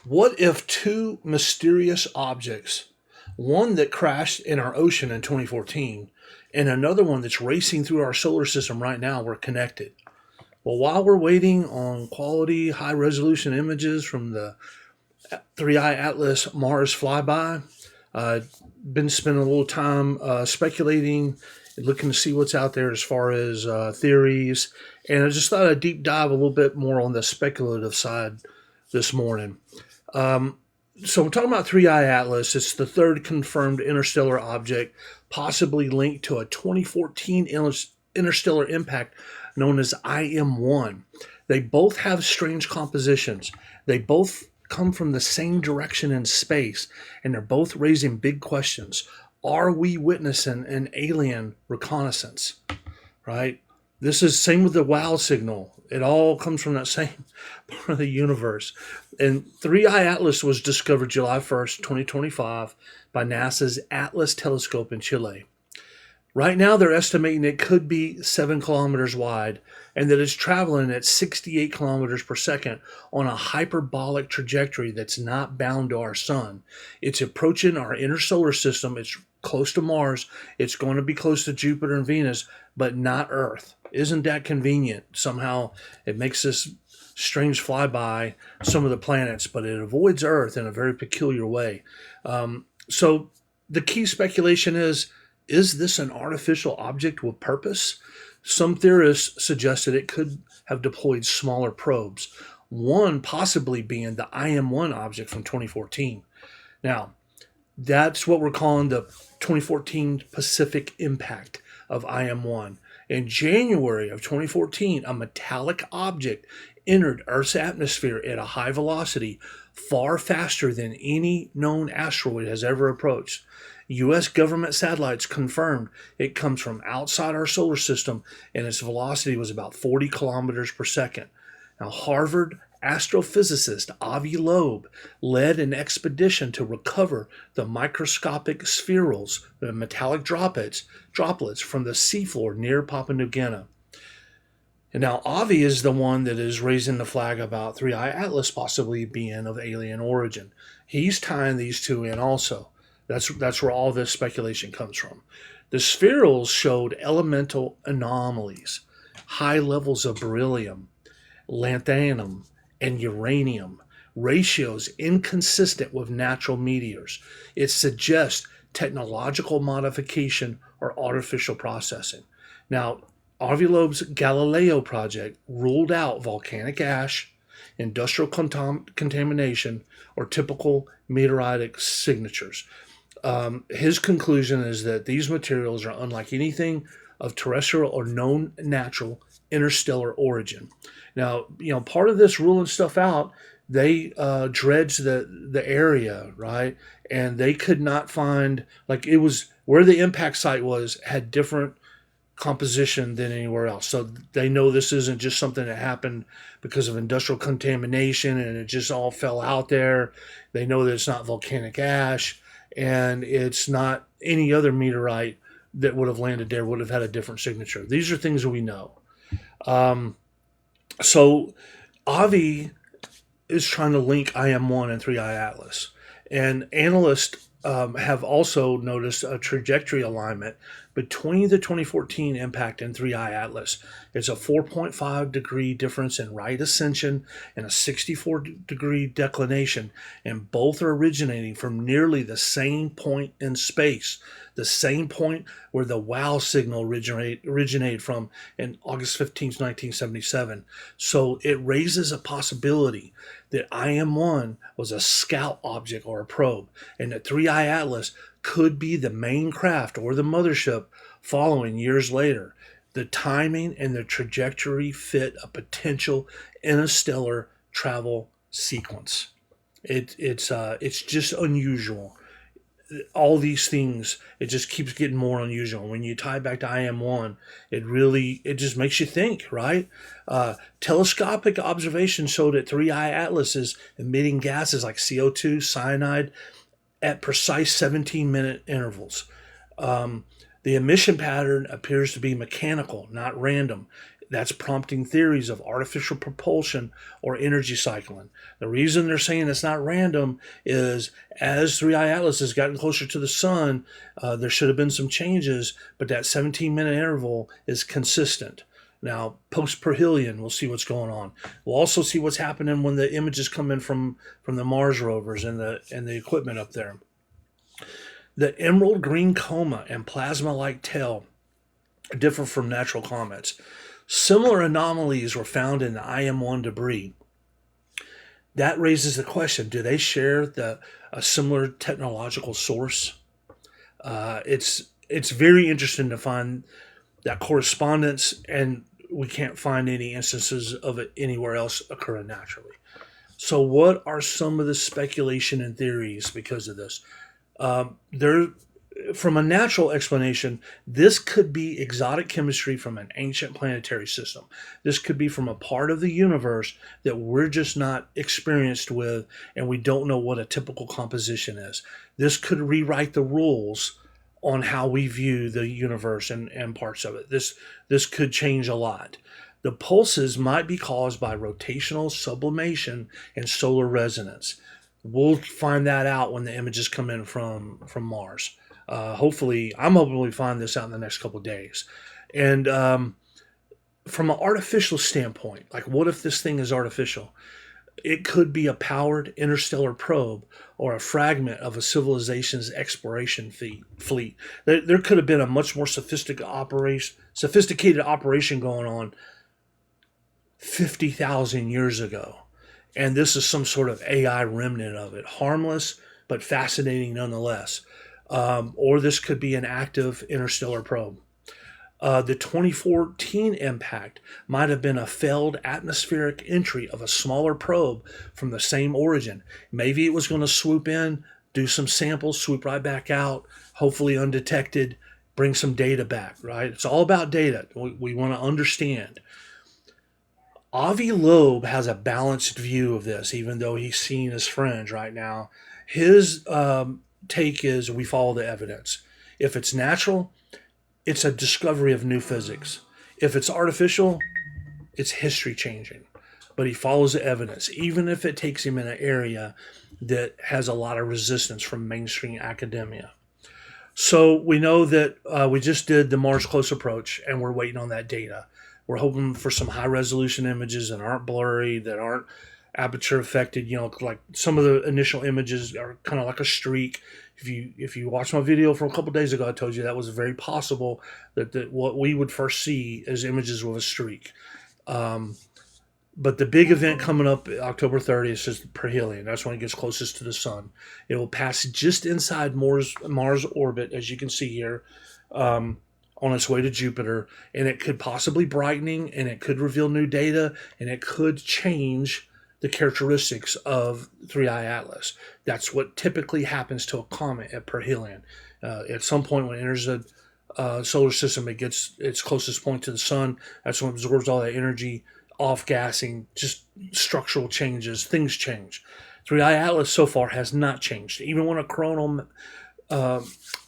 What if two mysterious objects, one that crashed in our ocean in 2014 and another one that's racing through our solar system right now, were connected? Well, while we're waiting on quality, high resolution images from the 3i Atlas Mars flyby, uh, been spending a little time speculating and looking to see what's out there as far as theories. And I just thought I'd deep dive a little bit more on the speculative side this morning. So we're talking about 3i Atlas. It's the third confirmed interstellar object, possibly linked to a 2014 interstellar impact known as IM1. They both have strange compositions. They both come from the same direction in space, and they're both raising big questions. Are we witnessing an alien reconnaissance? Right? This is same with the wow signal. It all comes from that same part of the universe. And 3i Atlas was discovered July 1st, 2025 by NASA's Atlas telescope in Chile. Right now, they're estimating it could be 7 kilometers wide and that it's traveling at 68 kilometers per second on a hyperbolic trajectory that's not bound to our sun. It's approaching our inner solar system. It's close to Mars. It's going to be close to Jupiter and Venus, but not Earth. Isn't that convenient? Somehow it makes this strange flyby some of the planets, but it avoids Earth in a very peculiar way. So the key speculation is this an artificial object with purpose? Some theorists suggested it could have deployed smaller probes, one possibly being the IM1 object from 2014. Now, that's what we're calling the 2014 Pacific impact of IM1. In January of 2014, a metallic object entered Earth's atmosphere at a high velocity, far faster than any known asteroid has ever approached. U.S. government satellites confirmed it comes from outside our solar system and its velocity was about 40 kilometers per second. Now, Harvard astrophysicist Avi Loeb led an expedition to recover the microscopic spherules, the metallic droplets from the seafloor near Papua New Guinea. And now Avi is the one that is raising the flag about 3i Atlas possibly being of alien origin. He's tying these two in also. That's where all this speculation comes from. The spherules showed elemental anomalies, high levels of beryllium, lanthanum, and uranium, ratios inconsistent with natural meteors. It suggests technological modification or artificial processing. Now, Avi Loeb's Galileo project ruled out volcanic ash, industrial contamination, or typical meteoritic signatures. His conclusion is that these materials are unlike anything of terrestrial or known natural interstellar origin. Now, part of this ruling stuff out, they dredged the area, right? And they could not find, like, it was where the impact site was, had different composition than anywhere else. So they know this isn't just something that happened because of industrial contamination and it just all fell out there. They know that it's not volcanic ash and it's not any other meteorite that would have landed there would have had a different signature. These are things that we know. So Avi is trying to link IM1 and 3i Atlas. And analysts have also noticed a trajectory alignment between the 2014 impact and 3i Atlas. It's a 4.5 degree difference in right ascension and a 64 degree declination, and both are originating from nearly the same point in space, the same point where the WOW signal originated from in August 15th, 1977. So it raises a possibility that IM1 was a scout object or a probe, and that 3i Atlas could be the main craft or the mothership following years later. The timing and the trajectory fit a potential interstellar travel sequence. It's just unusual. All these things, it just keeps getting more unusual. When you tie it back to IM1, it just makes you think, right? Telescopic observations showed that 3i Atlas is emitting gases like CO2, cyanide at precise 17-minute intervals. The emission pattern appears to be mechanical, not random. That's prompting theories of artificial propulsion or energy cycling. The reason they're saying it's not random is as 3I Atlas has gotten closer to the sun, there should have been some changes, but that 17-minute interval is consistent. Now, post-perihelion, we'll see what's going on. We'll also see what's happening when the images come in from the Mars rovers and the equipment up there. The emerald green coma and plasma-like tail differ from natural comets. Similar anomalies were found in the IM1 debris. That raises the question, do they share a similar technological source? It's very interesting to find that correspondence, and we can't find any instances of it anywhere else occurring naturally. So what are some of the speculation and theories because of this? From a natural explanation, this could be exotic chemistry from an ancient planetary system. This could be from a part of the universe that we're just not experienced with, and we don't know what a typical composition is. This could rewrite the rules on how we view the universe and parts of it. This could change a lot. The pulses might be caused by rotational sublimation and solar resonance. We'll find that out when the images come in from Mars. Hopefully, I'm hoping we find this out in the next couple of days. And from an artificial standpoint, like what if this thing is artificial? It could be a powered interstellar probe or a fragment of a civilization's exploration fleet. There could have been a much more sophisticated operation going on 50,000 years ago. And this is some sort of AI remnant of it. Harmless, but fascinating nonetheless. Or this could be an active interstellar probe. The 2014 impact might have been a failed atmospheric entry of a smaller probe from the same origin. Maybe it was going to swoop in, do some samples, swoop right back out, hopefully undetected, bring some data back, right? It's all about data. We want to understand. Avi Loeb has a balanced view of this, even though he's seen as fringe right now. His take is we follow the evidence. If it's natural, it's a discovery of new physics. If it's artificial, it's history changing. But he follows the evidence, even if it takes him in an area that has a lot of resistance from mainstream academia. So we know that we just did the Mars Close Approach, and we're waiting on that data. We're hoping for some high resolution images that aren't blurry, that aren't aperture affected. You know, like some of the initial images are kind of like a streak. If you watch my video from a couple days ago, I told you that was very possible that what we would first see is images with a streak. But the big event coming up October 30th is perihelion. That's when it gets closest to the sun. It will pass just inside Mars orbit, as you can see here, on its way to Jupiter, and it could possibly brightening, and it could reveal new data, and it could change the characteristics of 3I Atlas. That's what typically happens to a comet at perihelion. At some point when it enters the solar system, it gets its closest point to the sun. That's when it absorbs all that energy, off-gassing, just structural changes. Things change. 3I Atlas so far has not changed. Even when a coronal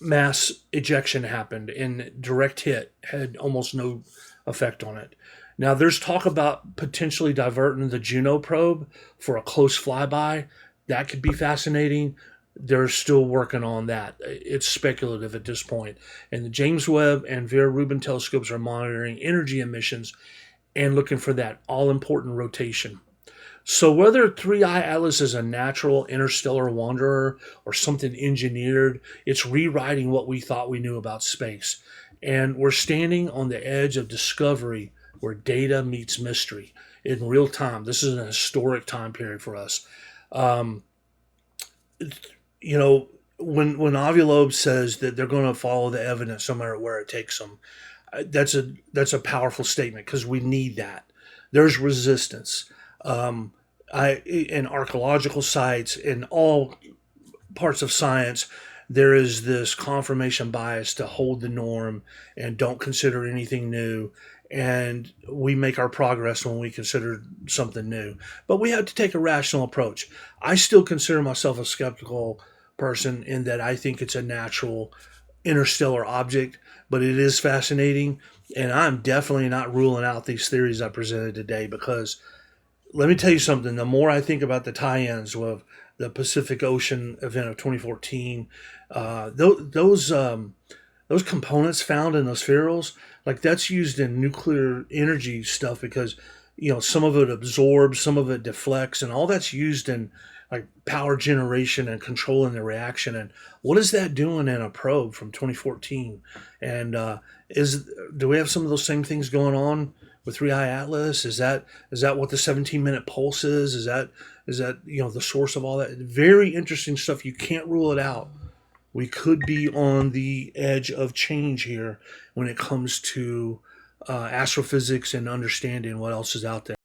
mass ejection happened and direct hit had almost no effect on it. Now there's talk about potentially diverting the Juno probe for a close flyby. That could be fascinating. They're still working on that. It's speculative at this point. And the James Webb and Vera Rubin telescopes are monitoring energy emissions and looking for that all-important rotation. So whether 3I Atlas is a natural interstellar wanderer or something engineered, it's rewriting what we thought we knew about space. And we're standing on the edge of discovery where data meets mystery in real time. This is an historic time period for us. You know, when Avi Loeb says that they're going to follow the evidence no matter where it takes them, that's a powerful statement because we need that. There's resistance. In archaeological sites, in all parts of science, there is this confirmation bias to hold the norm and don't consider anything new. And we make our progress when we consider something new. But we have to take a rational approach. I still consider myself a skeptical person in that I think it's a natural interstellar object, but it is fascinating. And I'm definitely not ruling out these theories I presented today, because let me tell you something. The more I think about the tie-ins with the Pacific Ocean event of 2014, those components found in those spherules, like that's used in nuclear energy stuff, because some of it absorbs, some of it deflects, and all that's used in like power generation and controlling the reaction. And what is that doing in a probe from 2014? And is do we have some of those same things going on with 3i Atlas? Is that what the 17-minute pulse is? Is that the source of all that? Very interesting stuff. You can't rule it out. We could be on the edge of change here when it comes to astrophysics and understanding what else is out there.